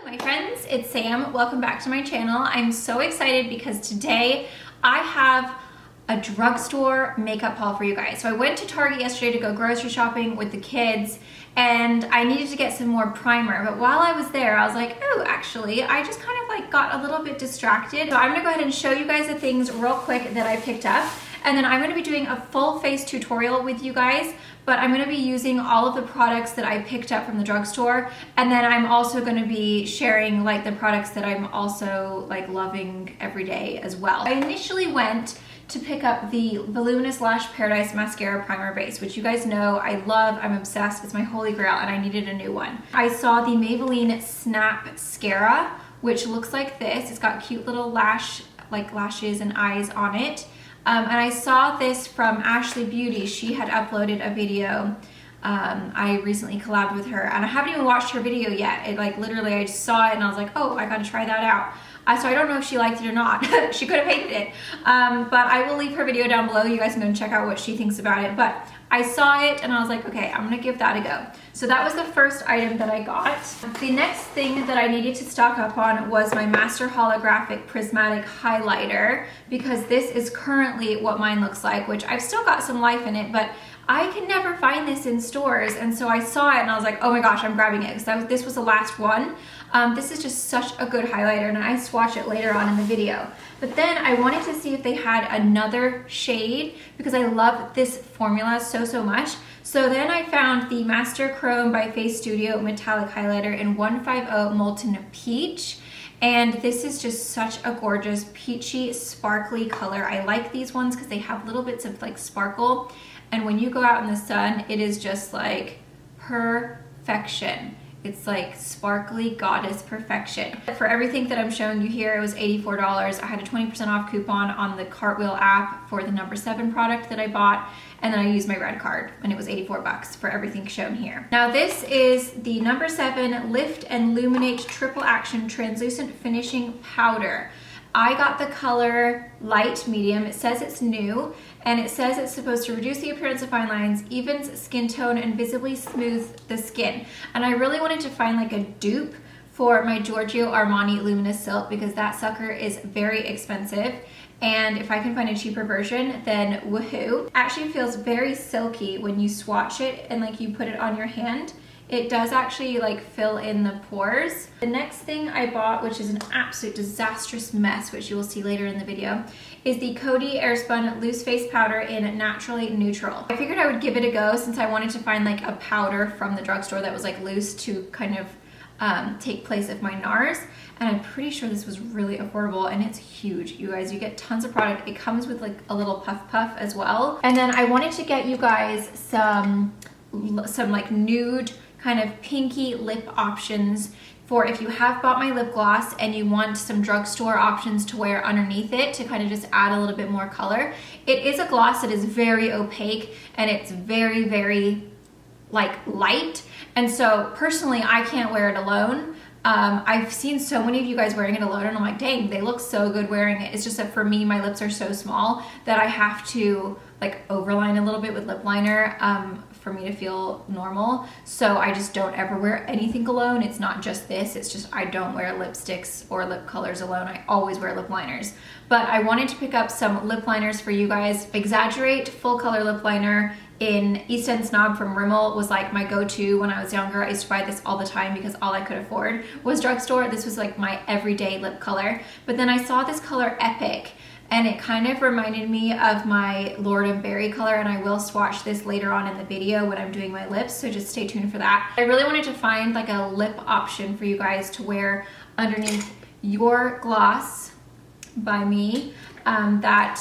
my friends, it's Sam. Welcome back to my channel. I'm so excited because today I have a drugstore makeup haul for you guys. So I went to Target yesterday to go grocery shopping with the kids and I needed to get some more primer, but while I was there I was like, oh, actually I just kind of like got a little bit distracted. So I'm gonna go ahead and show you guys the things real quick that I picked up, and then I'm gonna be doing a full face tutorial with you guys, but I'm gonna be using all of the products that I picked up from the drugstore, and then I'm also gonna be sharing like the products that I'm also like loving every day as well. I initially went to pick up the Voluminous Lash Paradise Mascara Primer Base, which you guys know I love, I'm obsessed, it's my holy grail, and I needed a new one. I saw the Maybelline Snap Mascara, which looks like this. It's got cute little lashes and eyes on it. And I saw this from Ashley Beauty. She had uploaded a video. I recently collabed with her and I haven't even watched her video yet. It like literally I just saw it and I was like, oh, I gotta try that out. So I don't know if she liked it or not. She could have hated it. But I will leave her video down below. You guys can go and check out what she thinks about it. But I saw it and I was like, okay, I'm gonna give that a go. So that was the first item that I got. The next thing that I needed to stock up on was my Master Holographic Prismatic Highlighter, because this is currently what mine looks like, which I've still got some life in it, but I can never find this in stores. And so I saw it and I was like, oh my gosh, I'm grabbing it, because this was the last one. This is just such a good highlighter, and I swatch it later on in the video. But then I wanted to see if they had another shade, because I love this formula so much. So then I found the Master Chrome by Face Studio Metallic Highlighter in 150 Molten Peach. And this is just such a gorgeous peachy sparkly color. I like these ones because they have little bits of like sparkle, and when you go out in the sun it is just like perfection. It's like sparkly goddess perfection. For everything that I'm showing you here, it was $84. I had a 20% off coupon on the Cartwheel app for the No. 7 product that I bought, and then I used my red card and it was 84 bucks for everything shown here. Now this is the No. 7 Lift and Illuminate Triple Action Translucent Finishing Powder. I got the color light medium. It says it's new, and it says it's supposed to reduce the appearance of fine lines, evens skin tone, and visibly smooth the skin. And I really wanted to find like a dupe for my Giorgio Armani Luminous Silk, because that sucker is very expensive. And if I can find a cheaper version, then woohoo. Actually feels very silky when you swatch it and like you put it on your hand. It does actually like fill in the pores. The next thing I bought, which is an absolute disastrous mess, which you will see later in the video, is the Coty Airspun Loose Face Powder in Naturally Neutral. I figured I would give it a go since I wanted to find like a powder from the drugstore that was like loose to kind of take place of my NARS. And I'm pretty sure this was really affordable, and it's huge. You guys, you get tons of product. It comes with like a little puff as well. And then I wanted to get you guys some like nude kind of pinky lip options for if you have bought my lip gloss and you want some drugstore options to wear underneath it to kind of just add a little bit more color. It is a gloss that is very opaque and it's very like light, and so personally I can't wear it alone. I've seen so many of you guys wearing it alone and I'm like, dang, they look so good wearing it. It's just that for me, my lips are so small that I have to like overline a little bit with lip liner for me to feel normal. So I just don't ever wear anything alone. It's not just this, it's just I don't wear lipsticks or lip colors alone. I always wear lip liners. But I wanted to pick up some lip liners for you guys. Exaggerate Full Color Lip Liner in Eastend Snob from Rimmel was like my go-to when I was younger. I used to buy this all the time because all I could afford was drugstore. This was like my everyday lip color. But then I saw this color Epic, and it kind of reminded me of my Lord & Berry color, and I will swatch this later on in the video when I'm doing my lips, so just stay tuned for that. I really wanted to find like a lip option for you guys to wear underneath your gloss by me that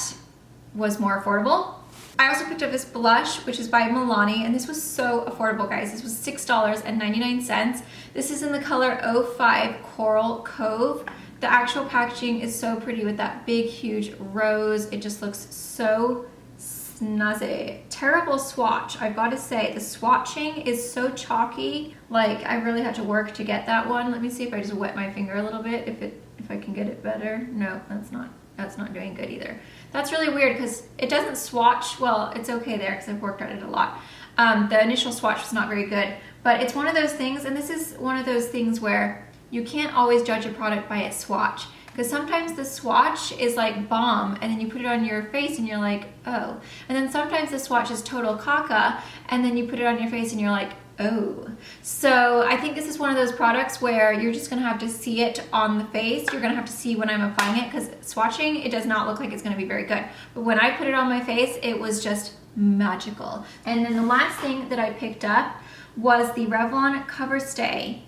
was more affordable. I also picked up this blush, which is by Milani, and this was so affordable, guys. This was $6.99. This is in the color 05 Coral Cove. The actual packaging is so pretty with that big, huge rose. It just looks so snazzy. Terrible swatch, I've got to say. The swatching is so chalky. Like, I really had to work to get that one. Let me see if I just wet my finger a little bit, if I can get it better. No, that's not doing good either. That's really weird because it doesn't swatch. Well, it's okay there because I've worked at it a lot. The initial swatch was not very good, but it's one of those things, and this is one of those things where you can't always judge a product by its swatch. Because sometimes the swatch is like bomb and then you put it on your face and you're like, oh. And then sometimes the swatch is total caca and then you put it on your face and you're like, oh. So I think this is one of those products where you're just gonna have to see it on the face. You're gonna have to see when I'm applying it, because swatching, it does not look like it's gonna be very good. But when I put it on my face, it was just magical. And then the last thing that I picked up was the Revlon Colorstay.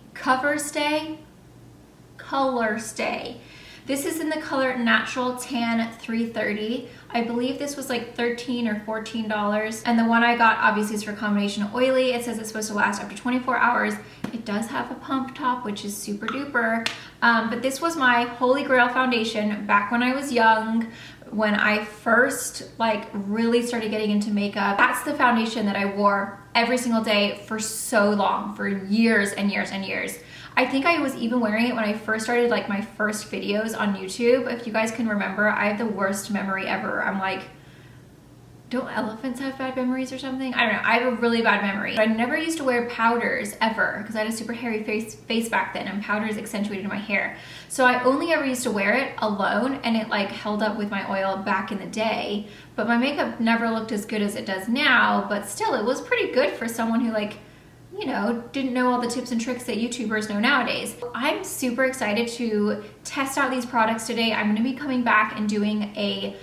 This is in the color Natural Tan 330. I believe this was like $13 or $14. And the one I got obviously is for combination oily. It says it's supposed to last up to 24 hours. It does have a pump top, which is super duper. But this was my holy grail foundation back when I was young, when I first like really started getting into makeup. That's the foundation that I wore every single day for so long, for years and years and years. I think I was even wearing it when I first started like my first videos on YouTube. If you guys can remember, I have the worst memory ever. I'm like, don't elephants have bad memories or something? I don't know, I have a really bad memory. I never used to wear powders ever because I had a super hairy face back then, and powders accentuated my hair. So I only ever used to wear it alone, and it like held up with my oil back in the day. But my makeup never looked as good as it does now, but still it was pretty good for someone who like, you know, didn't know all the tips and tricks that YouTubers know nowadays. I'm super excited to test out these products today. I'm gonna be coming back and doing a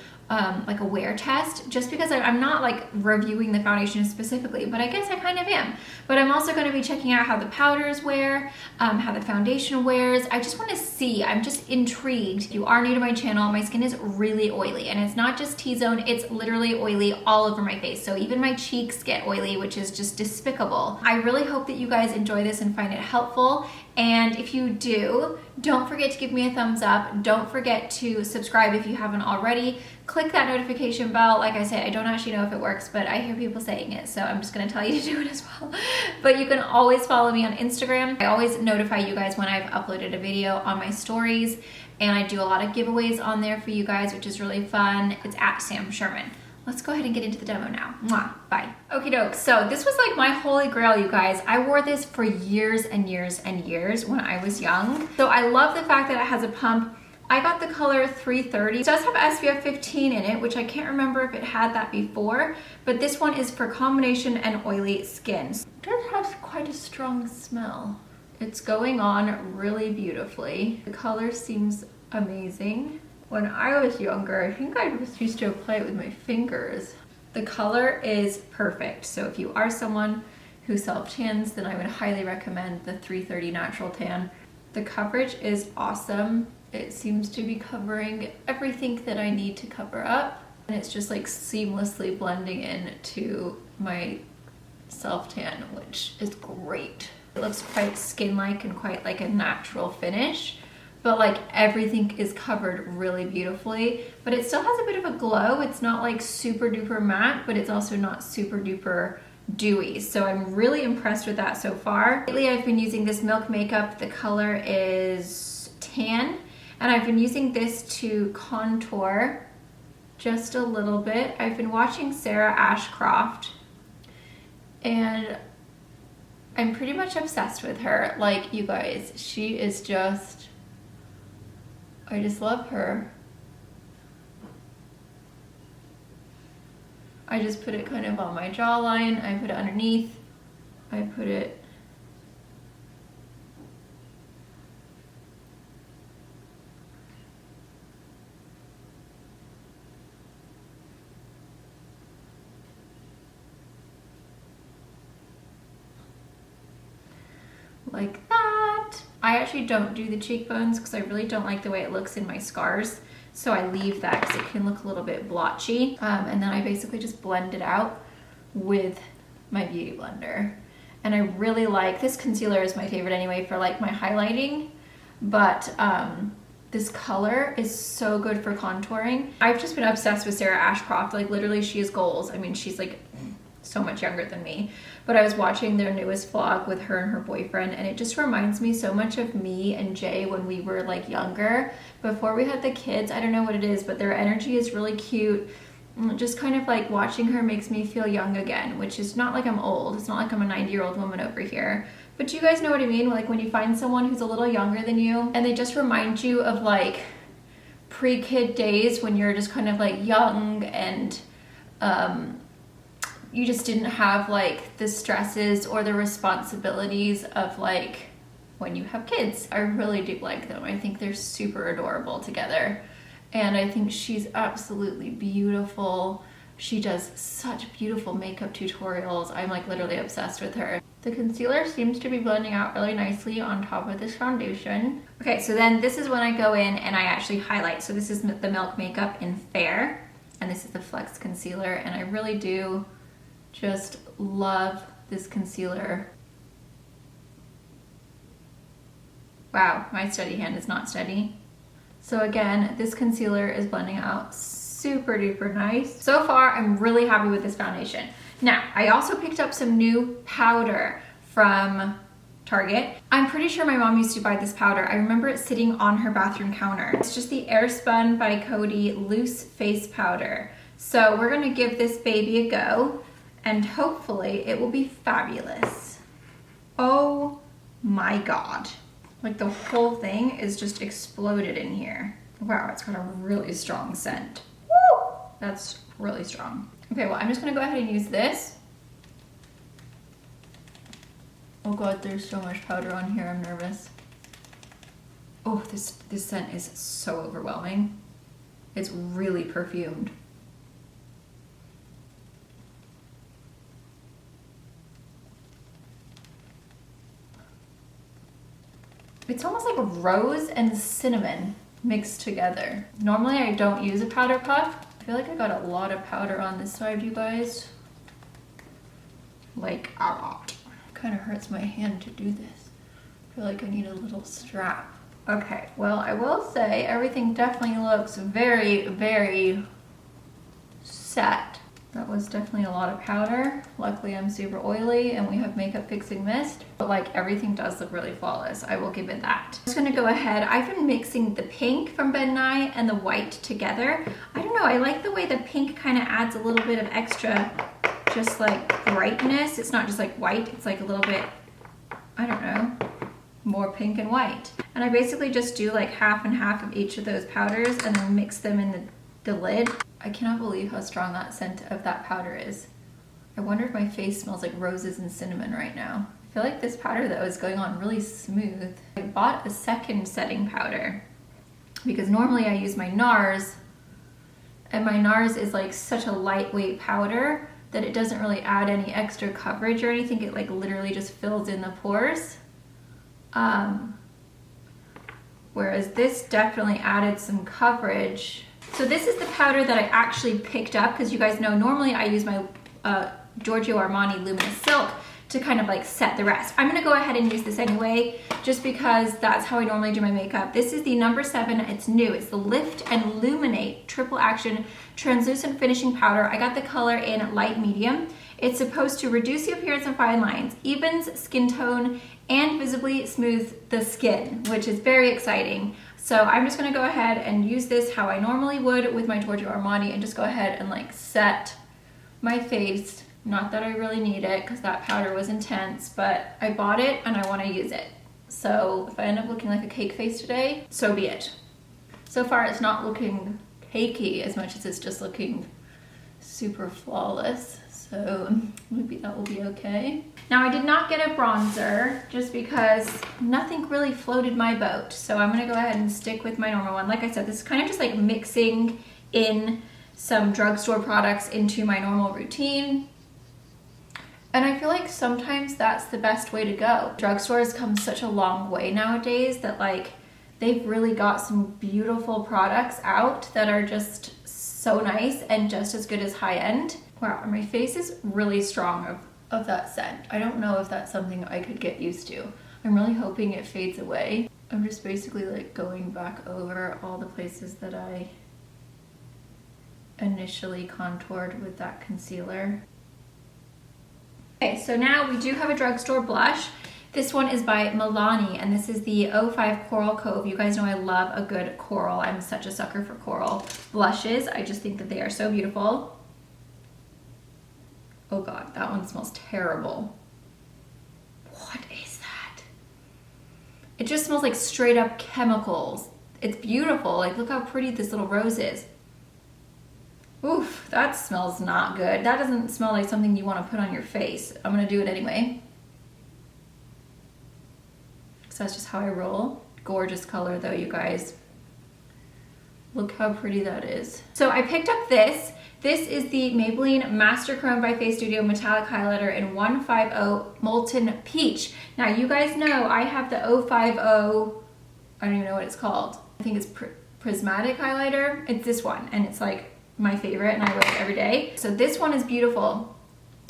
like a wear test, just because I'm not like reviewing the foundation specifically, but I guess I kind of am. But I'm also going to be checking out how the powders wear, how the foundation wears. I just want to see, I'm just intrigued. If you are new to my channel, my skin is really oily, and it's not just T-zone, it's literally oily all over my face. So even my cheeks get oily, which is just despicable. I really hope that you guys enjoy this and find it helpful. And if you do, don't forget to give me a thumbs up. Don't forget to subscribe if you haven't already. Click that notification bell. Like I said, I don't actually know if it works, but I hear people saying it, so I'm just gonna tell you to do it as well. But you can always follow me on Instagram. I always notify you guys when I've uploaded a video on my stories, and I do a lot of giveaways on there for you guys, which is really fun. It's at Sam Schuerman. Let's go ahead and get into the demo now. Mwah, bye. Okie doke, so this was like my holy grail, you guys. I wore this for years and years and years when I was young. So I love the fact that it has a pump. I got the color 330. It does have SPF 15 in it, which I can't remember if it had that before, but this one is for combination and oily skin. It does have quite a strong smell. It's going on really beautifully. The color seems amazing. When I was younger, I think I just used to apply it with my fingers. The color is perfect. So if you are someone who self-tans, then I would highly recommend the 330 Natural Tan. The coverage is awesome. It seems to be covering everything that I need to cover up. And it's just like seamlessly blending into my self-tan, which is great. It looks quite skin-like and quite like a natural finish. But like everything is covered really beautifully, but it still has a bit of a glow. It's not like super duper matte, but it's also not super duper dewy. So I'm really impressed with that so far. Lately I've been using this Milk makeup. The color is tan, and I've been using this to contour just a little bit. I've been watching Sarah Ashcroft, and I'm pretty much obsessed with her. Like, you guys, she is just, I just love her. I just put it kind of on my jawline. I put it underneath. I put it like that. I actually don't do the cheekbones because I really don't like the way it looks in my scars. So I leave that because it can look a little bit blotchy. And then I basically just blend it out with my beauty blender. And I really like, this concealer is my favorite anyway for like my highlighting, but this color is so good for contouring. I've just been obsessed with Sarah Ashcroft. Like literally she has goals. I mean, she's like so much younger than me, but I was watching their newest vlog with her and her boyfriend, and it just reminds me so much of me and Jay when we were like younger, before we had the kids. I don't know what it is, but their energy is really cute. Just kind of like watching her makes me feel young again, which is not like I'm old. It's not like I'm a 90-year-old woman over here, But do you guys know what I mean? Like when you find someone who's a little younger than you and they just remind you of like pre-kid days when you're just kind of like young and you just didn't have like the stresses or the responsibilities of like when you have kids. I really do like them. I think they're super adorable together. And I think she's absolutely beautiful. She does such beautiful makeup tutorials. I'm like literally obsessed with her. The concealer seems to be blending out really nicely on top of this foundation. Okay, so then this is when I go in and I actually highlight. So this is the Milk Makeup in Fair, and this is the Flex Concealer, and I really do just love this concealer. Wow, my steady hand is not steady. So again, this concealer is blending out super duper nice. So far, I'm really happy with this foundation. Now, I also picked up some new powder from Target. I'm pretty sure my mom used to buy this powder. I remember it sitting on her bathroom counter. It's just the Airspun by Coty Loose Face Powder. So we're gonna give this baby a go, and hopefully it will be fabulous. Oh my God. Like the whole thing is just exploded in here. Wow, it's got a really strong scent. Woo! That's really strong. Okay, well, I'm just gonna go ahead and use this. Oh God, there's so much powder on here, I'm nervous. Oh, this scent is so overwhelming. It's really perfumed. It's almost like a rose and cinnamon mixed together. Normally I don't use a powder puff. I feel like I got a lot of powder on this side, you guys. Like a lot. Kind of hurts my hand to do this. I feel like I need a little strap. Okay, well, I will say everything definitely looks very, very set. That was definitely a lot of powder. Luckily, I'm super oily and we have makeup fixing mist, but like everything does look really flawless. I will give it that. I'm just gonna go ahead. I've been mixing the pink from Ben Nye and the white together. I don't know, I like the way the pink kind of adds a little bit of extra, just like brightness. It's not just like white, it's like a little bit, I don't know, more pink and white. And I basically just do like half and half of each of those powders and then mix them in the lid. I cannot believe how strong that scent of that powder is. I wonder if my face smells like roses and cinnamon right now. I feel like this powder though is going on really smooth. I bought a second setting powder because normally I use my NARS, and my NARS is like such a lightweight powder that it doesn't really add any extra coverage or anything. It like literally just fills in the pores. Whereas this definitely added some coverage. So this is the powder that I actually picked up because you guys know normally I use my Giorgio Armani Luminous Silk to kind of like set the rest. I'm gonna go ahead and use this anyway just because that's how I normally do my makeup. This is the number 7, it's new. It's the Lift and Illuminate Triple Action Translucent Finishing Powder. I got the color in light medium. It's supposed to reduce the appearance of fine lines, evens skin tone, and visibly smooth the skin, which is very exciting. So I'm just gonna go ahead and use this how I normally would with my Giorgio Armani and just go ahead and like set my face. Not that I really need it because that powder was intense, but I bought it and I wanna use it. So if I end up looking like a cake face today, so be it. So far it's not looking cakey as much as it's just looking super flawless. So maybe that will be okay. Now I did not get a bronzer just because nothing really floated my boat. So I'm gonna go ahead and stick with my normal one. Like I said, this is kind of just like mixing in some drugstore products into my normal routine. And I feel like sometimes that's the best way to go. Drugstores come such a long way nowadays that like they've really got some beautiful products out that are just so nice and just as good as high end. Wow, my face is really strong of that scent. I don't know if that's something I could get used to. I'm really hoping it fades away. I'm just basically like going back over all the places that I initially contoured with that concealer. Okay, so now we do have a drugstore blush. This one is by Milani, and this is the 05 Coral Cove. You guys know I love a good coral. I'm such a sucker for coral blushes. I just think that they are so beautiful. Oh God, that one smells terrible. What is that? It just smells like straight up chemicals. It's beautiful. Like, look how pretty this little rose is. Oof, that smells not good. That doesn't smell like something you want to put on your face. I'm gonna do it anyway. So that's just how I roll. Gorgeous color though, you guys. Look how pretty that is. So I picked up this. This is the Maybelline Master Chrome by Face Studio Metallic Highlighter in 150 Molten Peach. Now you guys know I have the 050, I don't even know what it's called. I think it's Prismatic Highlighter. It's this one, and it's like my favorite, and I wear it every day. So this one is beautiful.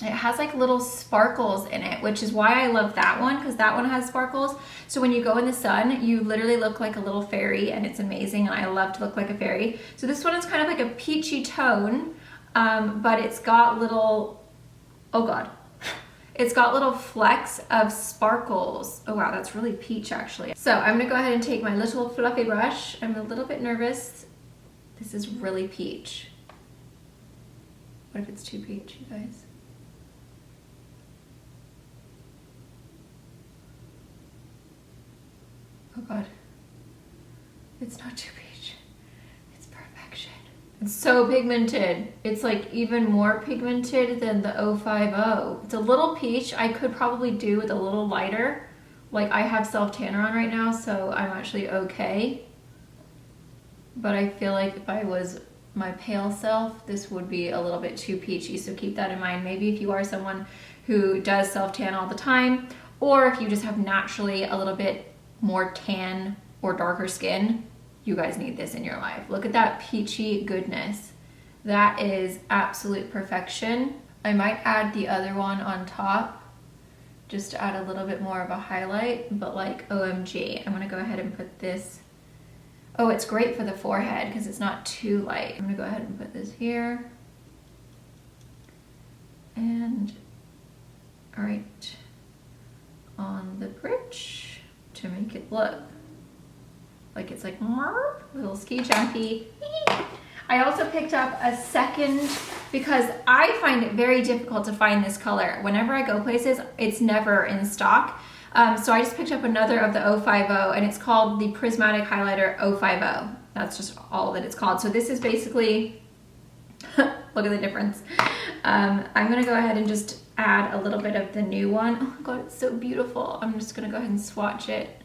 It has like little sparkles in it, which is why I love that one, because that one has sparkles. So when you go in the sun, you literally look like a little fairy, and it's amazing, and I love to look like a fairy. So this one is kind of like a peachy tone, but it's got little, oh God. It's got little flecks of sparkles. Oh wow, that's really peach actually. So I'm gonna go ahead and take my little fluffy brush. I'm a little bit nervous. This is really peach. What if it's too peach, you guys? Oh God, it's not too peach. It's perfection. It's so pigmented. It's like even more pigmented than the 050. It's a little peach. I could probably do with a little lighter. Like I have self-tanner on right now, so I'm actually okay. But I feel like if I was my pale self, this would be a little bit too peachy, so keep that in mind. Maybe if you are someone who does self-tan all the time, or if you just have naturally a little bit more tan or darker skin, you guys need this in your life. Look at that peachy goodness. That is absolute perfection. I might add the other one on top just to add a little bit more of a highlight, but like OMG, I'm gonna go ahead and put this. Oh, it's great for the forehead because it's not too light. I'm gonna go ahead and put this here. And all right, on the bridge to make it look like it's like a little ski jumpy. I also picked up a second because I find it very difficult to find this color. Whenever I go places, it's never in stock. So I just picked up another of the 050, and it's called the Prismatic Highlighter 050. That's just all that it's called. So this is basically, look at the difference. I'm gonna go ahead and just add a little bit of the new one. Oh my God, it's so beautiful. I'm just gonna go ahead and swatch it.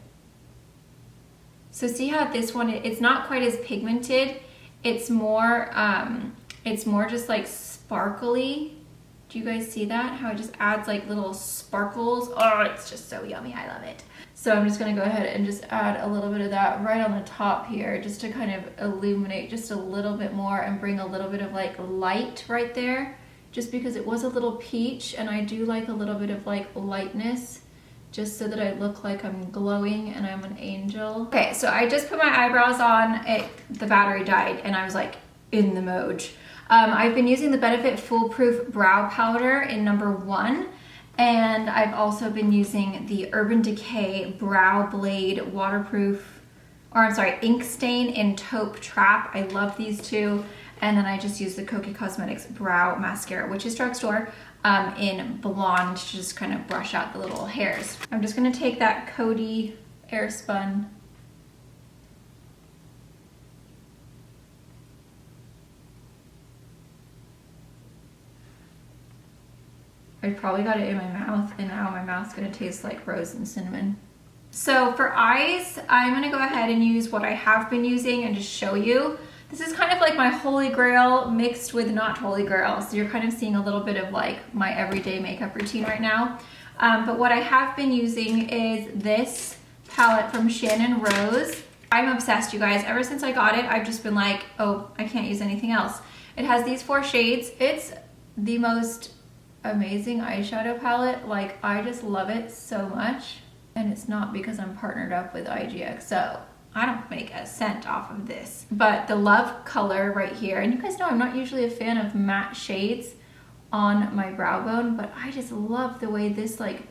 So see how this one, it's not quite as pigmented. It's more just like sparkly. Do you guys see that? How it just adds like little sparkles. Oh, it's just so yummy. I love it. So I'm just gonna go ahead and just add a little bit of that right on the top here, just to kind of illuminate just a little bit more and bring a little bit of like light right there, just because it was a little peach, and I do like a little bit of like lightness, just so that I look like I'm glowing and I'm an angel. Okay, so I just put my eyebrows on. The battery died, and I was like in the mode. I've been using the Benefit Foolproof Brow Powder in #1, and I've also been using the Urban Decay Brow Blade Waterproof, or I'm sorry, Ink Stain in Taupe Trap. I love these two. And then I just use the Kokie Cosmetics Brow Mascara, which is Drugstore, in Blonde, to just kind of brush out the little hairs. I'm just gonna take that Coty Airspun . I probably got it in my mouth, and now my mouth's gonna taste like rose and cinnamon. So for eyes, I'm gonna go ahead and use what I have been using and just show you. This is kind of like my holy grail mixed with not holy grail. So you're kind of seeing a little bit of like my everyday makeup routine right now. But what I have been using is this palette from Shannon Rose. I'm obsessed, you guys. Ever since I got it, I've just been like, oh, I can't use anything else. It has these 4 shades. It's the most amazing eyeshadow palette. Like, I just love it so much. And it's not because I'm partnered up with IGXO. I don't make a cent off of this. But the Love color right here, and you guys know I'm not usually a fan of matte shades on my brow bone, but I just love the way this like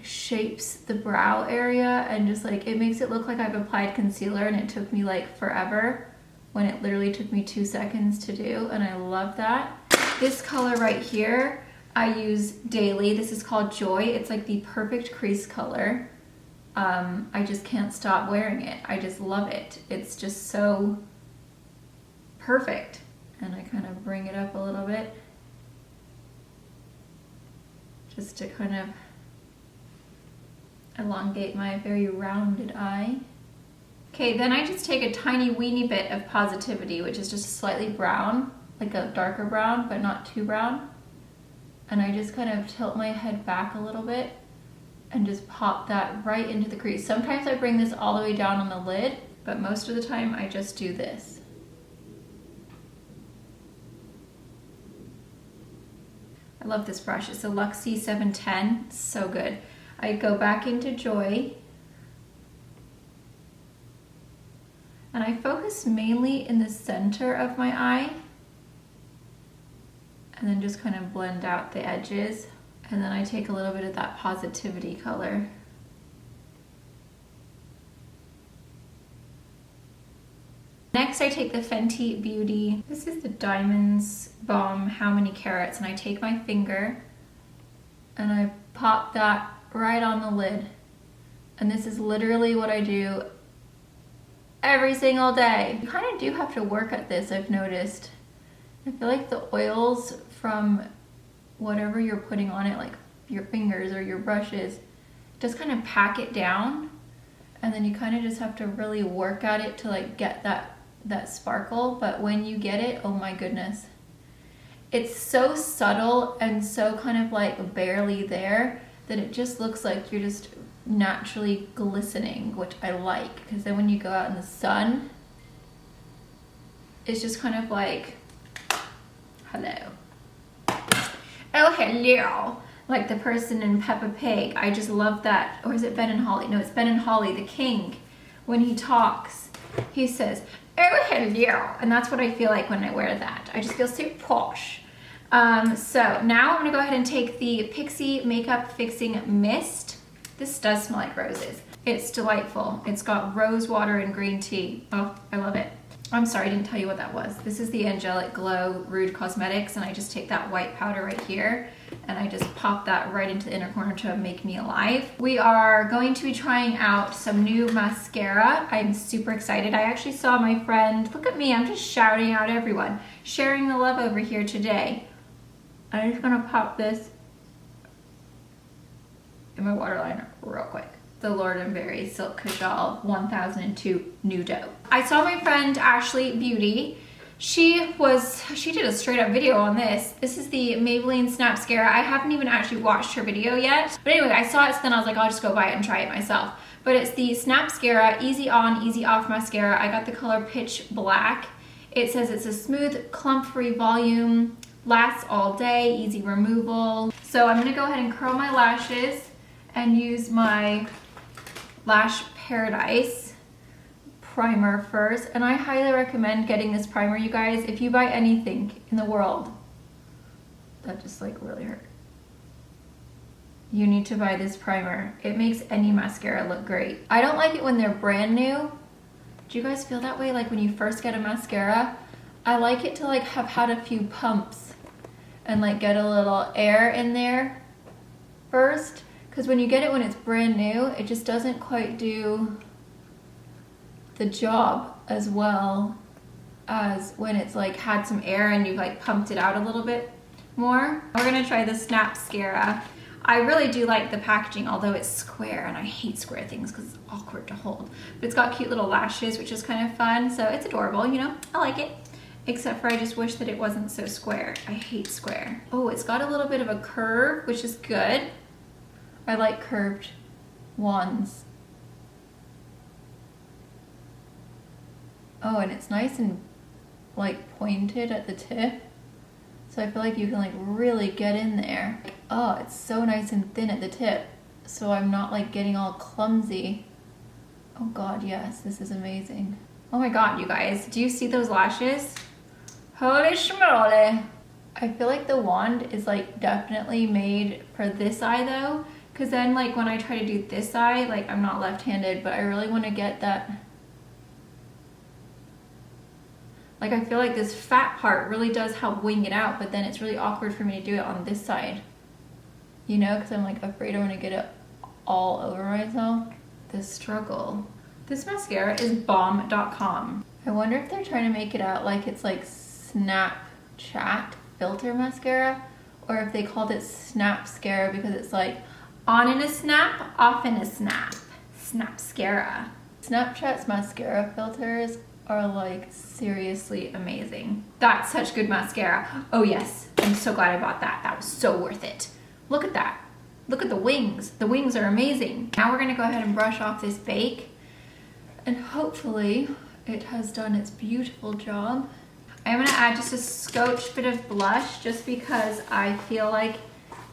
shapes the brow area, and just like it makes it look like I've applied concealer and it took me like forever, when it literally took me 2 seconds to do, and I love that. This color right here I use daily. This is called Joy. It's like the perfect crease color. I just can't stop wearing it. I just love it. It's just so perfect. And I kind of bring it up a little bit just to kind of elongate my very rounded eye. Okay, then I just take a tiny weeny bit of Positivity, which is just slightly brown, like a darker brown, but not too brown. And I just kind of tilt my head back a little bit and just pop that right into the crease. Sometimes I bring this all the way down on the lid, but most of the time I just do this. I love this brush. It's a Luxie 710. It's so good. I go back into Joy and I focus mainly in the center of my eye and then just kind of blend out the edges. And then I take a little bit of that Positivity color. Next I take the Fenty Beauty. This is the Diamonds Bomb How Many Carats, and I take my finger and I pop that right on the lid. And this is literally what I do every single day. You kind of do have to work at this, I've noticed. I feel like the oils from whatever you're putting on it, like your fingers or your brushes, just kind of pack it down, and then you kind of just have to really work at it to like get that sparkle. But when you get it, oh my goodness, it's so subtle and so kind of like barely there that it just looks like you're just naturally glistening, which I like, because then when you go out in the sun, it's just kind of like, hello. Oh, hello. Like the person in Peppa Pig. I just love that. Or is it Ben and Holly? No, it's Ben and Holly, the king. When he talks, he says, oh, hello. And that's what I feel like when I wear that. I just feel so posh. So now I'm gonna go ahead and take the Pixie Makeup Fixing Mist. This does smell like roses. It's delightful. It's got rose water and green tea. Oh, I love it. I'm sorry, I didn't tell you what that was. This is the Angelic Glow Rude Cosmetics, and I just take that white powder right here and I just pop that right into the inner corner to make me alive. We are going to be trying out some new mascara. I'm super excited. I actually saw my friend, look at me, I'm just shouting out everyone, sharing the love over here today. I'm just gonna pop this in my waterline real quick. The Lord & Berry Silk Cajal 1002 Nudo. I saw my friend Ashley Beauty. She did a straight up video on this. This is the Maybelline Snapscara. I haven't even actually watched her video yet. But anyway, I saw it, so then I was like, I'll just go buy it and try it myself. But it's the Snapscara Easy On, Easy Off Mascara. I got the color Pitch Black. It says it's a smooth, clump-free volume, lasts all day, easy removal. So I'm gonna go ahead and curl my lashes and use my Lash Paradise primer first. And I highly recommend getting this primer, you guys. If you buy anything in the world, that just like really hurt, you need to buy this primer. It makes any mascara look great. I don't like it when they're brand new. Do you guys feel that way? Like when you first get a mascara, I like it to like have had a few pumps and like get a little air in there first. Because when you get it when it's brand new, it just doesn't quite do the job as well as when it's like had some air and you've like pumped it out a little bit more. We're gonna try the Snapscara. I really do like the packaging, although it's square, and I hate square things because it's awkward to hold. But it's got cute little lashes, which is kind of fun, so it's adorable, you know, I like it. Except for I just wish that it wasn't so square. I hate square. Oh, it's got a little bit of a curve, which is good. I like curved wands. Oh, and it's nice and like pointed at the tip. So I feel like you can like really get in there. Oh, it's so nice and thin at the tip. So I'm not like getting all clumsy. Oh God, yes, this is amazing. Oh my God, you guys, do you see those lashes? Holy schmoly. I feel like the wand is like definitely made for this eye though. Cause then like when I try to do this eye, like I'm not left-handed, but I really wanna get that. Like I feel like this fat part really does help wing it out, but then it's really awkward for me to do it on this side. You know, cause I'm like afraid I'm gonna get it all over myself. the struggle. This mascara is bomb.com. I wonder if they're trying to make it out like it's like Snapchat filter mascara, or if they called it Snapscara because it's like on in a snap, off in a snap. Snapscara. Snapchat's mascara filters are like seriously amazing. That's such good mascara. Oh yes, I'm so glad I bought that. That was so worth it. Look at that. Look at the wings. The wings are amazing. Now we're gonna go ahead and brush off this bake, and hopefully it has done its beautiful job. I'm gonna add just a scotch bit of blush just because I feel like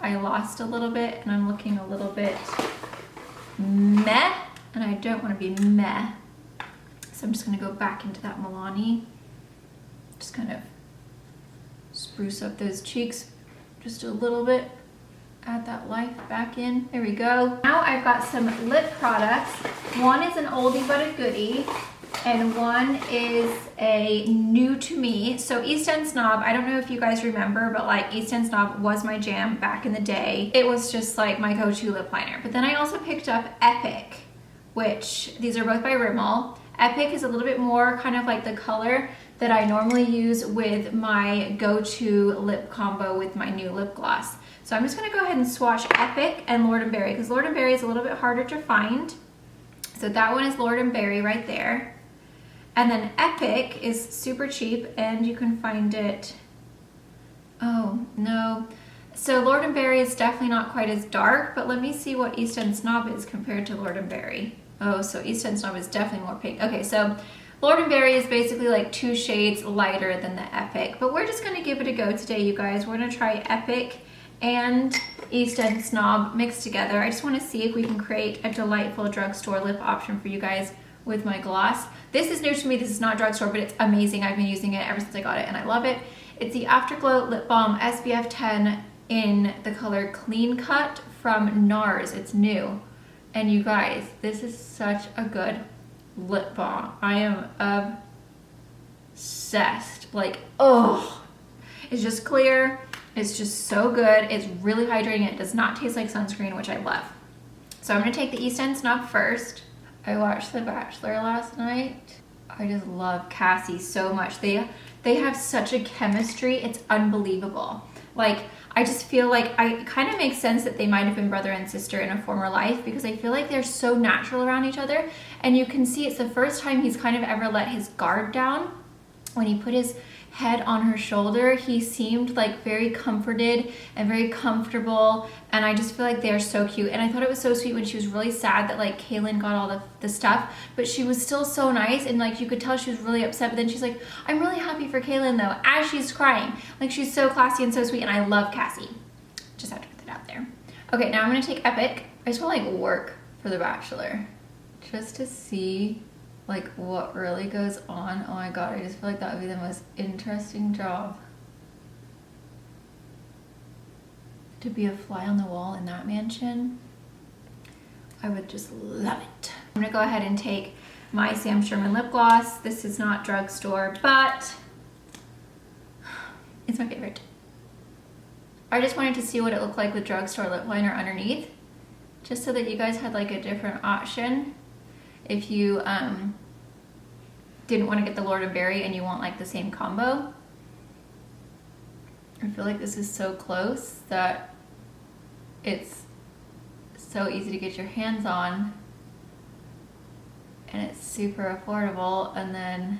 I lost a little bit and I'm looking a little bit meh, and I don't wanna be meh. So I'm just gonna go back into that Milani. Just kind of spruce up those cheeks just a little bit. Add that life back in. There we go. Now I've got some lip products. One is an oldie but a goodie, and one is a new to me. So Eastend Snob, I don't know if you guys remember, but like Eastend Snob was my jam back in the day. It was just like my go-to lip liner. But then I also picked up Epic, which these are both by Rimmel. Epic is a little bit more kind of like the color that I normally use with my go-to lip combo with my new lip gloss. So I'm just gonna go ahead and swatch Epic and Lord & Berry because Lord & Berry is a little bit harder to find. So that one is Lord & Berry right there. And then Epic is super cheap and you can find it, oh no. So Lord & Berry is definitely not quite as dark, but let me see what Eastend Snob is compared to Lord & Berry. Oh, so Eastend Snob is definitely more pink. Okay, so Lord & Berry is basically like 2 shades lighter than the Epic, but we're just gonna give it a go today, you guys. We're gonna try Epic and Eastend Snob mixed together. I just wanna see if we can create a delightful drugstore lip option for you guys with my gloss. This is new to me, this is not drugstore, but it's amazing. I've been using it ever since I got it and I love it. It's the Afterglow Lip Balm SPF 10 in the color Clean Cut from NARS. It's new. And you guys, this is such a good lip balm. I am obsessed. Like, oh, it's just clear. It's just so good. It's really hydrating. It does not taste like sunscreen, which I love. So I'm gonna take the Eastend Snob first. I watched The Bachelor last night. I just love Cassie so much. They have such a chemistry. It's unbelievable. Like, I just feel like it kind of makes sense that they might have been brother and sister in a former life because I feel like they're so natural around each other. And you can see it's the first time he's kind of ever let his guard down. When he put his head on her shoulder, he seemed like very comforted and very comfortable, and I just feel like they're so cute. And I thought it was so sweet when she was really sad that like Kaylin got all the stuff, but she was still so nice, and like you could tell she was really upset, but then she's like, I'm really happy for Kaylin though, as she's crying. Like, she's so classy and so sweet, and I love Cassie. Just have to put that out there. Okay, now I'm gonna take Epic. I just want to like work for The Bachelor just to see like what really goes on. Oh my god, I just feel like that would be the most interesting job, to be a fly on the wall in that mansion. I would just love it. I'm gonna go ahead and take my Sam Schuerman lip gloss. This is not drugstore, but it's my favorite. I just wanted to see what it looked like with drugstore lip liner underneath, just so that you guys had like a different option. If you didn't want to get the Lord & Berry and you want like the same combo. I feel like this is so close that it's so easy to get your hands on, and it's super affordable. And then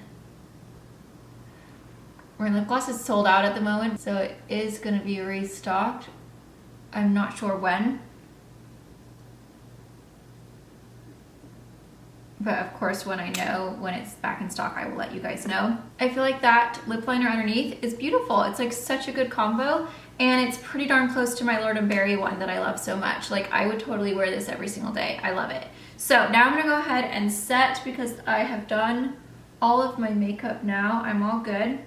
my lip gloss is sold out at the moment, so it is going to be restocked. I'm not sure when. But of course, when I know when it's back in stock, I will let you guys know. I feel like that lip liner underneath is beautiful. It's like such a good combo, and it's pretty darn close to my Lord & Berry one that I love so much. Like, I would totally wear this every single day. I love it. So now I'm gonna go ahead and set, because I have done all of my makeup now. I'm all good.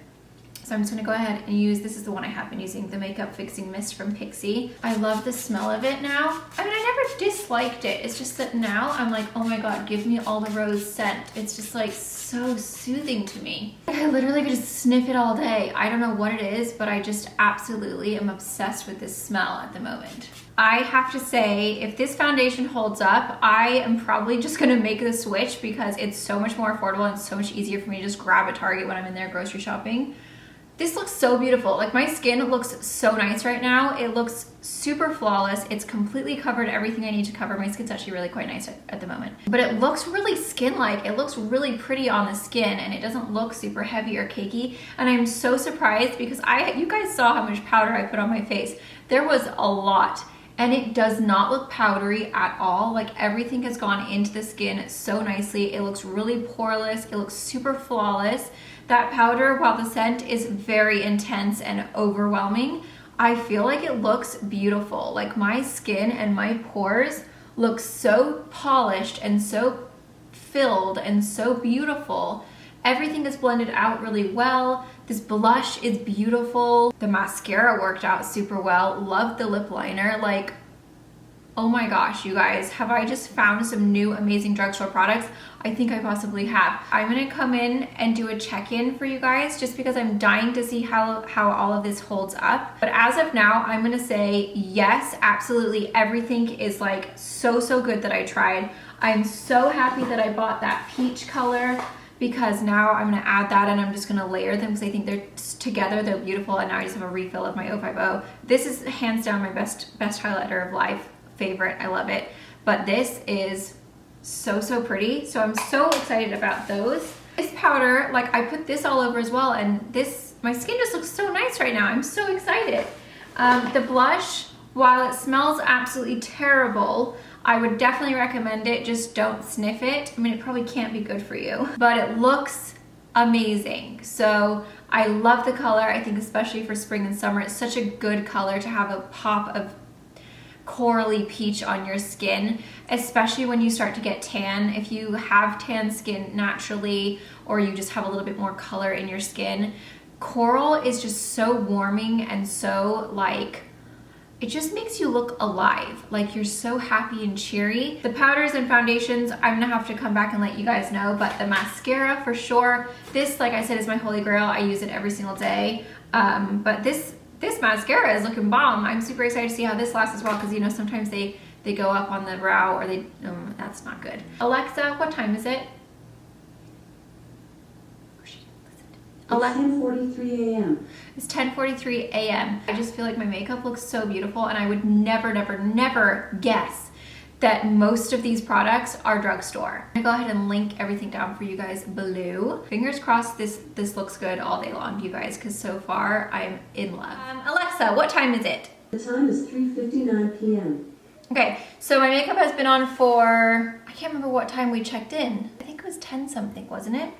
So I'm just gonna go ahead and use, this is the one I have been using, the Makeup Fixing Mist from Pixi. I love the smell of it now. I mean, I never disliked it. It's just that now I'm like, oh my God, give me all the rose scent. It's just like so soothing to me. I literally could just sniff it all day. I don't know what it is, but I just absolutely am obsessed with this smell at the moment. I have to say, if this foundation holds up, I am probably just gonna make the switch because it's so much more affordable and so much easier for me to just grab a Target when I'm in there grocery shopping. This looks so beautiful. Like, my skin looks so nice right now. It looks super flawless. It's completely covered everything I need to cover. My skin's actually really quite nice at the moment. But it looks really skin-like. It looks really pretty on the skin, and it doesn't look super heavy or cakey. And I'm so surprised because you guys saw how much powder I put on my face. There was a lot. And it does not look powdery at all. Like, everything has gone into the skin so nicely. It looks really poreless. It looks super flawless. That powder, while the scent is very intense and overwhelming, I feel like it looks beautiful. Like, my skin and my pores look so polished and so filled and so beautiful. Everything is blended out really well. This blush is beautiful. The mascara worked out super well. Love the lip liner. Like, oh my gosh, you guys, have I just found some new amazing drugstore products? I think I possibly have. I'm gonna come in and do a check-in for you guys just because I'm dying to see how all of this holds up. But as of now, I'm gonna say yes, absolutely everything is like so good that I tried. I'm so happy that I bought that peach color, because now I'm gonna add that and I'm just gonna layer them because I think they're together, they're beautiful, and now I just have a refill of my 050. This is hands down my best highlighter of life, favorite, I love it. But this is so pretty, so I'm so excited about those. This powder, like, I put this all over as well, and my skin just looks so nice right now. I'm so excited. The blush, while it smells absolutely terrible, I would definitely recommend it. Just don't sniff it. I mean, it probably can't be good for you, but it looks amazing. So I love the color. I think especially for spring and summer, it's such a good color to have a pop of corally peach on your skin, especially when you start to get tan. If you have tan skin naturally, or you just have a little bit more color in your skin, coral is just so warming and so, like, it just makes you look alive. Like, you're so happy and cheery. The powders and foundations, I'm gonna have to come back and let you guys know, but the mascara for sure. This, like I said, is my holy grail. I use it every single day. But this mascara is looking bomb. I'm super excited to see how this lasts as well, because, you know, sometimes they go up on the brow, or that's not good. Alexa, what time is it? It's 10:43 a.m. It's 10:43 a.m. I just feel like my makeup looks so beautiful, and I would never guess that most of these products are drugstore. I'm gonna go ahead and link everything down for you guys below. Fingers crossed this looks good all day long, you guys, because so far I'm in love. Alexa, what time is it? The time is 3:59 p.m. Okay, so my makeup has been on for, I can't remember what time we checked in. I think it was 10 something, wasn't it?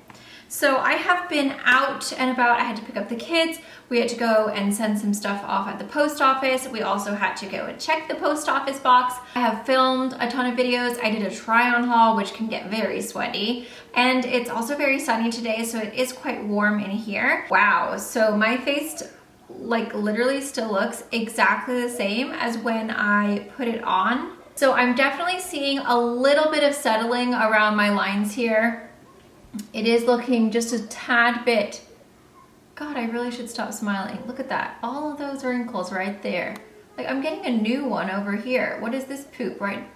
So I have been out and about. I had to pick up the kids. We had to go and send some stuff off at the post office. We also had to go and check the post office box. I have filmed a ton of videos. I did a try-on haul, which can get very sweaty. And it's also very sunny today, so it is quite warm in here. Wow, so my face, like, literally still looks exactly the same as when I put it on. So I'm definitely seeing a little bit of settling around my lines here. It is looking just a tad bit, God, I really should stop smiling. Look at that. All of those wrinkles right there. Like, I'm getting a new one over here. What is this poop, right?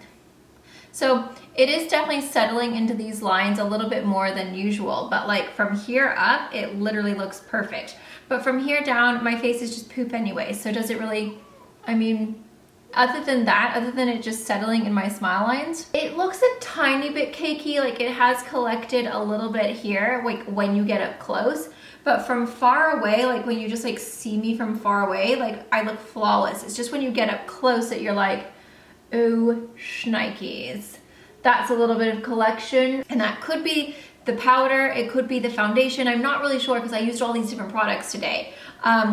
So it is definitely settling into these lines a little bit more than usual, but like from here up, it literally looks perfect. But from here down, my face is just poop anyway. So does it really, I mean, other than that, other than it just settling in my smile lines, it looks a tiny bit cakey. Like, it has collected a little bit here, like when you get up close, but from far away, like when you just like see me from far away, like I look flawless. It's just when you get up close that you're like, oh, shnikes. That's a little bit of collection, and that could be the powder, it could be the foundation. I'm not really sure because I used all these different products today,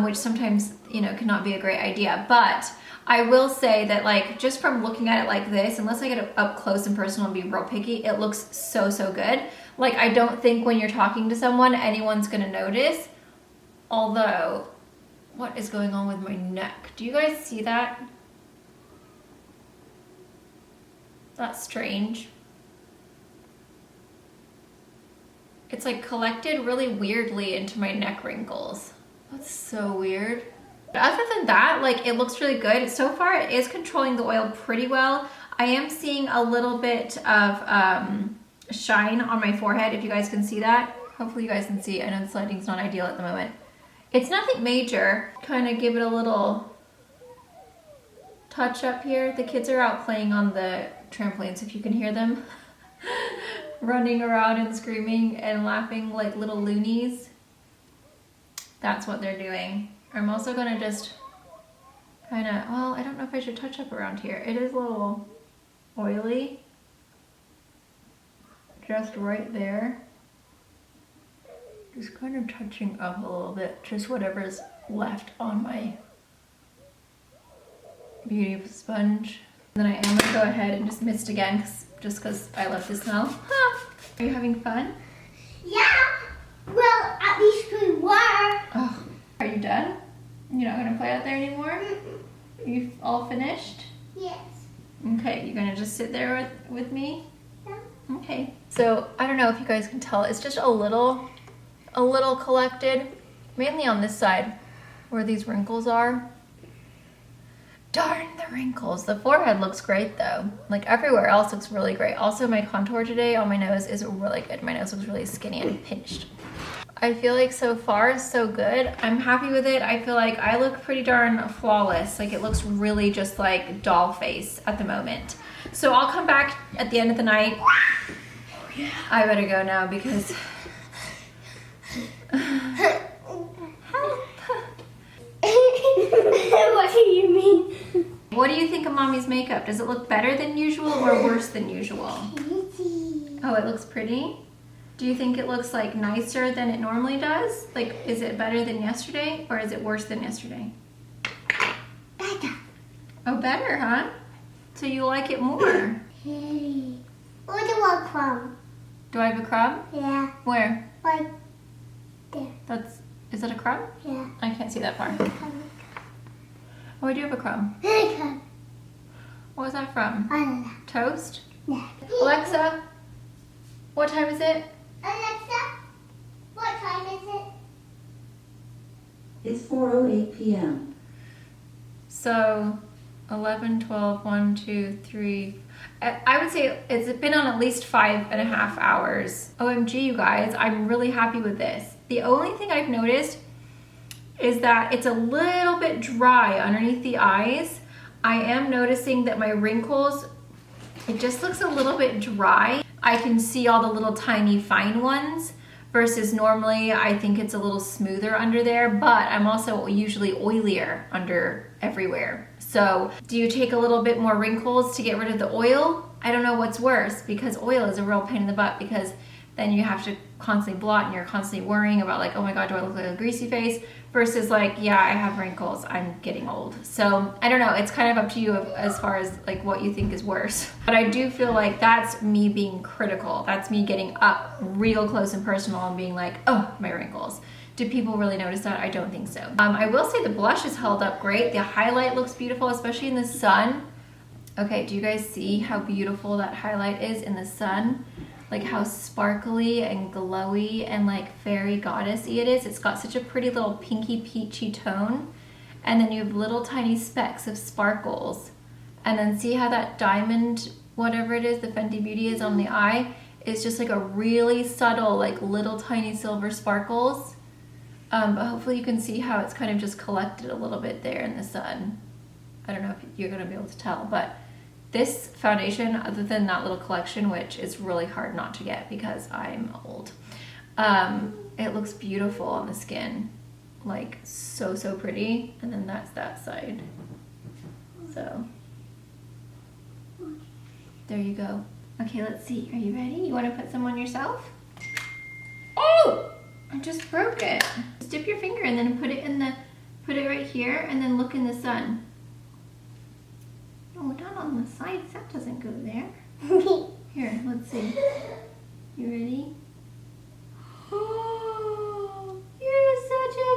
which sometimes, you know, cannot be a great idea. But I will say that, like, just from looking at it like this, unless I get it up close and personal and be real picky, it looks so good. Like, I don't think when you're talking to someone, anyone's gonna notice. Although, what is going on with my neck? Do you guys see that? That's strange. It's like collected really weirdly into my neck wrinkles. That's so weird. But other than that, like, it looks really good. So far, it is controlling the oil pretty well. I am seeing a little bit of shine on my forehead, if you guys can see that. Hopefully you guys can see. I know the lighting's not ideal at the moment. It's nothing major. Kind of give it a little touch up here. The kids are out playing on the trampolines, if you can hear them. Running around and screaming and laughing like little loonies. That's what they're doing. I'm also gonna just kind of, well, I don't know if I should touch up around here. It is a little oily. Just right there. Just kind of touching up a little bit, just whatever's left on my beauty sponge. And then I am gonna go ahead and just mist again, just because I love the smell. Huh. Are you having fun? Yeah. Well, at least we were. Oh, are you done? You're not gonna play out there anymore? You all finished? Yes. Okay, you're gonna just sit there with me? Yeah. Okay. So I don't know if you guys can tell, it's just a little collected, mainly on this side where these wrinkles are. Darn the wrinkles. The forehead looks great though. Like everywhere else looks really great. Also my contour today on my nose is really good. My nose looks really skinny and pinched. I feel like so far so good. I'm happy with it. I feel like I look pretty darn flawless. Like it looks really just like doll face at the moment. So I'll come back at the end of the night. Oh yeah. I better go now because What do you mean? What do you think of mommy's makeup? Does it look better than usual or worse than usual? Oh, it looks pretty? Do you think it looks like nicer than it normally does? Like, is it better than yesterday or is it worse than yesterday? Better. Oh, better, huh? So you like it more? Where do I come? Do I have a crumb? Yeah. Where? Right there. Is that a crumb? Yeah. I can't see that far. Oh, I do have a crumb. I What was that from? don't know. Toast? Yeah. Alexa, what time is it? Alexa, what time is it? It's 4:08 p.m. So 11, 12, 1, 2, 3. I would say it's been on at least 5.5 hours. OMG, you guys, I'm really happy with this. The only thing I've noticed is that it's a little bit dry underneath the eyes. I am noticing that my wrinkles, it just looks a little bit dry. I can see all the little tiny fine ones versus normally I think it's a little smoother under there, but I'm also usually oilier under everywhere. So do you take a little bit more wrinkles to get rid of the oil? I don't know what's worse because oil is a real pain in the butt because then you have to constantly blot and you're constantly worrying about like, oh my God, do I look like a greasy face? Versus like, yeah, I have wrinkles, I'm getting old. So I don't know, it's kind of up to you as far as like what you think is worse. But I do feel like that's me being critical. That's me getting up real close and personal and being like, oh, my wrinkles. Do people really notice that? I don't think so. I will say the blush is held up great. The highlight looks beautiful, especially in the sun. Okay, do you guys see how beautiful that highlight is in the sun? Like how sparkly and glowy and like fairy goddessy it is. It's got such a pretty little pinky peachy tone. And then you have little tiny specks of sparkles. And then see how that diamond, whatever it is, the Fenty Beauty is on the eye, is just like a really subtle, like little tiny silver sparkles. But hopefully you can see how it's kind of just collected a little bit there in the sun. I don't know if you're gonna be able to tell, but this foundation, other than that little collection, which is really hard not to get because I'm old, it looks beautiful on the skin. Like so pretty. And then that's that side. So there you go. Okay, let's see. Are you ready? You want to put some on yourself? Oh! I just broke it. Just dip your finger and then put it right here and then look in the sun. Oh, not on the sides. That doesn't go there. Here, let's see. You ready? Oh, you're such a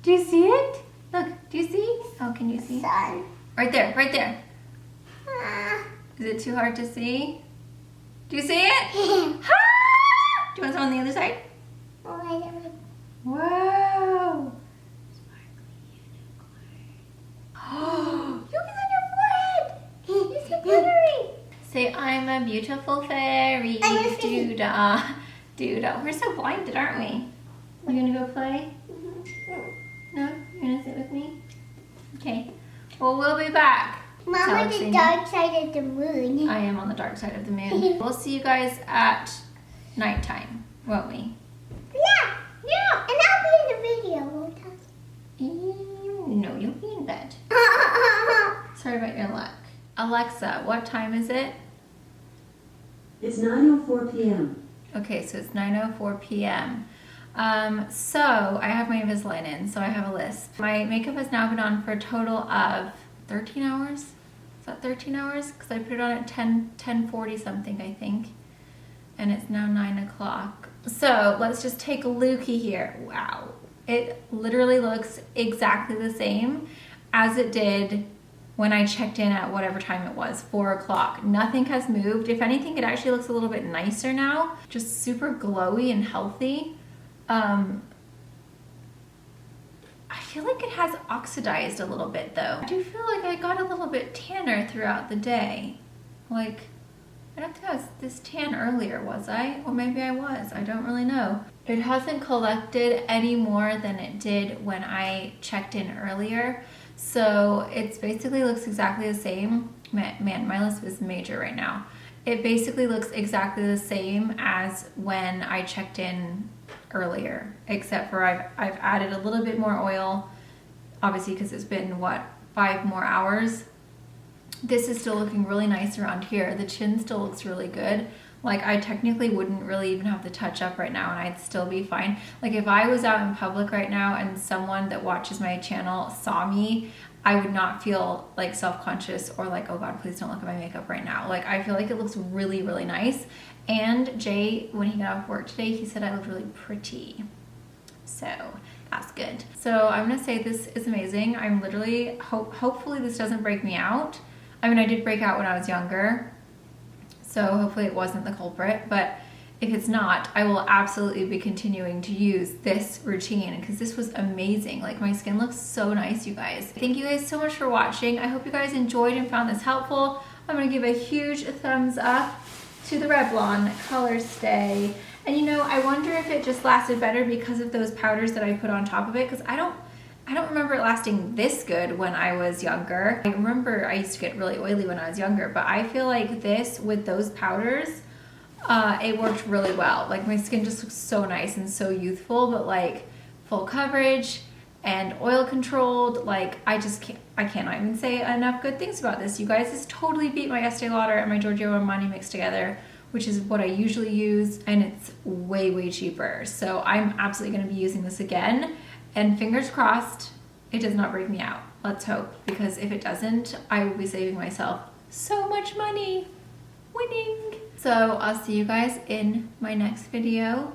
Do you see it? Look, do you see? Oh, can you see? Sun. Right there, right there. Ah. Is it too hard to see? Do you see it? Ah! Do you want some on the other side? Whoa! Oh, look, it's on your forehead! It's so glittery! Say, I'm a beautiful fairy. I'm a fairy. Doo-dah, doo-dah. We're so blinded, aren't we? You gonna go play? No? You're gonna sit with me? Okay. Well, we'll be back. Mama, the dark side of the moon. I am on the dark side of the moon. We'll see you guys at nighttime, won't we? Yeah, and I'll be in the video, won't No, you'll be in bed. I? Sorry about your luck. Alexa, what time is it? It's 9:04 p.m. Okay, so it's 9:04 p.m. So I have my Invisalign in, so I have a list. My makeup has now been on for a total of 13 hours. Is that 13 hours? Because I put it on at 10:40 something, I think. And it's now 9 o'clock. So let's just take a lookie here. Wow. It literally looks exactly the same as it did when I checked in at whatever time it was, 4 o'clock. Nothing has moved. If anything, it actually looks a little bit nicer now. Just super glowy and healthy. I feel like it has oxidized a little bit though. I do feel like I got a little bit tanner throughout the day. Like, I don't think I was this tan earlier, was I? Or maybe I was, I don't really know. It hasn't collected any more than it did when I checked in earlier. So it basically looks exactly the same. Man, my list is major right now. It basically looks exactly the same as when I checked in earlier, except for I've added a little bit more oil, obviously because it's been, what, 5 more hours. This is still looking really nice around here. The chin still looks really good. Like, I technically wouldn't really even have to touch up right now and I'd still be fine. Like, if I was out in public right now and someone that watches my channel saw me, I would not feel like self-conscious or like, oh God, please don't look at my makeup right now. Like, I feel like it looks really, really nice. And Jay, when he got off work today, he said I looked really pretty. So that's good. So I'm gonna say this is amazing. I'm literally, hopefully this doesn't break me out. I mean, I did break out when I was younger, so hopefully it wasn't the culprit, but if it's not, I will absolutely be continuing to use this routine because this was amazing. Like, my skin looks so nice, you guys. Thank you guys so much for watching. I hope you guys enjoyed and found this helpful. I'm gonna give a huge thumbs up to the Revlon Colorstay. And you know, I wonder if it just lasted better because of those powders that I put on top of it, because I don't remember it lasting this good when I was younger. I remember I used to get really oily when I was younger, but I feel like this, with those powders, it worked really well. Like, my skin just looks so nice and so youthful, but like full coverage and oil controlled. Like, I cannot even say enough good things about this. You guys, this totally beat my Estee Lauder and my Giorgio Armani mixed together, which is what I usually use, and it's way, way cheaper. So I'm absolutely gonna be using this again. And fingers crossed, it does not break me out. Let's hope, because if it doesn't, I will be saving myself so much money. Winning. So I'll see you guys in my next video.